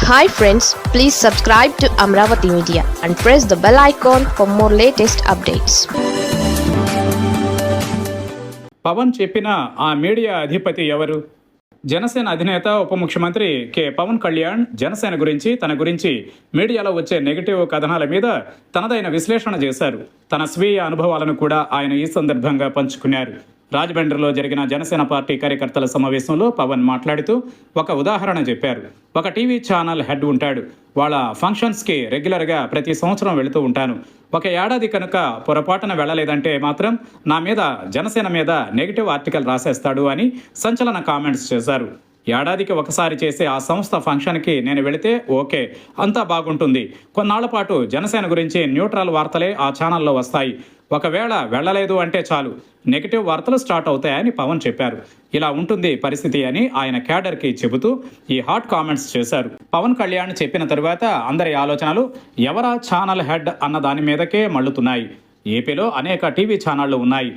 Hi friends, please subscribe to Amravati Media and press the bell icon for more latest updates. Pawan చెప్పిన ఆ media అధిపతి ఎవరు? జనసేన అధినేత ఉప ముఖ్యమంత్రి కె పవన్ కళ్యాణ్ జనసేన గురించి తన గురించి మీడియాలో వచ్చే నెగిటివ్ కథనాల మీద తనదైన విశ్లేషణ చేశారు. తన స్వీయ అనుభవాలను కూడా ఆయన ఈ సందర్భంగా పంచుకున్నారు. రాజమండ్రిలో జరిగిన జనసేన పార్టీ కార్యకర్తల సమావేశంలో పవన్ మాట్లాడుతూ ఒక ఉదాహరణ చెప్పారు. ఒక టీవీ ఛానల్ హెడ్ ఉంటాడు. వాళ్ళ ఫంక్షన్స్కి రెగ్యులర్గా ప్రతి సంవత్సరం వెళుతూ ఉంటాను. ఒక ఏడాది కనుక పొరపాటున వెళ్ళలేదంటే మాత్రం నా మీద జనసేన మీద నెగిటివ్ ఆర్టికల్ రాసేస్తాడు అని సంచలన కామెంట్స్ చేశారు. ఏడాదికి ఒకసారి చేసే ఆ సంస్థ ఫంక్షన్కి నేను వెళితే ఓకే, అంతా బాగుంటుంది. కొన్నాళ్ల పాటు జనసేన గురించి న్యూట్రల్ వార్తలే ఆ ఛానల్లో వస్తాయి. ఒకవేళ వెళ్ళలేదు అంటే చాలు, నెగిటివ్ వార్తలు స్టార్ట్ అవుతాయని పవన్ చెప్పారు. ఇలా ఉంటుంది పరిస్థితి అని ఆయన క్యాడర్కి చెబుతూ ఈ హాట్ కామెంట్స్ చేశారు. పవన్ కళ్యాణ్ చెప్పిన తరువాత అందరి ఆలోచనలు ఎవరా ఛానల్ హెడ్ అన్న దాని మీదకే మళ్ళుతున్నాయి. ఏపీలో అనేక టీవీ ఛానళ్లు ఉన్నాయి.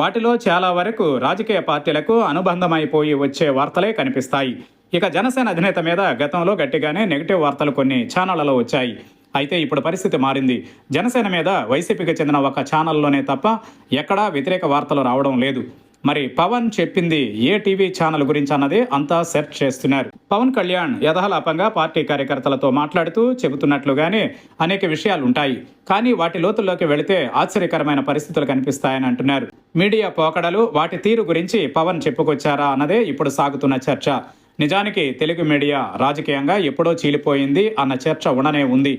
వాటిలో చాలా వరకు రాజకీయ పార్టీలకు అనుబంధమైపోయి వచ్చే వార్తలే కనిపిస్తాయి. ఇక జనసేన అధినేత మీద గతంలో గట్టిగానే నెగిటివ్ వార్తలు కొన్ని ఛానళ్లలో వచ్చాయి. అయితే ఇప్పుడు పరిస్థితి మారింది. జనసేన మీద వైసీపీకి చెందిన ఒక ఛానల్లోనే తప్ప ఎక్కడా వ్యతిరేక వార్తలు రావడం లేదు. మరి పవన్ చెప్పింది ఏ టీవీ ఛానల్ గురించి అన్నదే అంతా సెర్చ్ చేస్తున్నారు. పవన్ కళ్యాణ్ యథాలాపంగా పార్టీ కార్యకర్తలతో మాట్లాడుతూ చెబుతున్నట్లుగానే అనేక విషయాలు ఉంటాయి. కానీ వాటి లోతుల్లోకి వెళితే ఆశ్చర్యకరమైన పరిస్థితులు కనిపిస్తాయని అంటున్నారు. మీడియా పోకడలు, వాటి తీరు గురించి పవన్ చెప్పుకొచ్చారా అన్నదే ఇప్పుడు సాగుతున్న చర్చ. నిజానికి తెలుగు మీడియా రాజకీయంగా ఎప్పుడో చీలిపోయింది అన్న చర్చ ఉండనే ఉంది.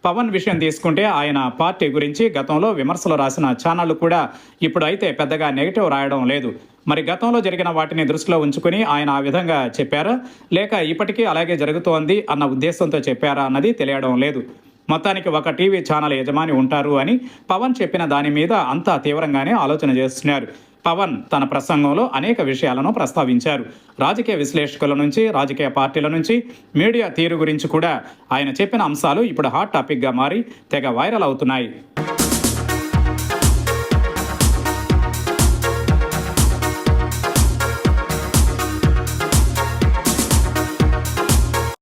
పవన్ విషయం తీసుకుంటే ఆయన పార్టీ గురించి గతంలో విమర్శలు రాసిన ఛానళ్లు కూడా ఇప్పుడు అయితే పెద్దగా నెగిటివ్ రాయడం లేదు. మరి గతంలో జరిగిన వాటిని దృష్టిలో ఉంచుకుని ఆయన ఆ విధంగా చెప్పారా, లేక ఇప్పటికీ అలాగే జరుగుతోంది అన్న ఉద్దేశంతో చెప్పారా అన్నది తెలియడం లేదు. మొత్తానికి ఒక టీవీ ఛానల్ యజమాని ఉంటారు అని పవన్ చెప్పిన దాని మీద అంతా తీవ్రంగానే ఆలోచన చేస్తున్నారు. పవన్ తన ప్రసంగంలో అనేక విషయాలను ప్రస్తావించారు. రాజకీయ విశ్లేషకుల నుంచి, రాజకీయ పార్టీల నుంచి, మీడియా తీరు గురించి కూడా ఆయన చెప్పిన అంశాలు ఇప్పుడు హాట్ టాపిక్గా మారి తెగ వైరల్ అవుతున్నాయి.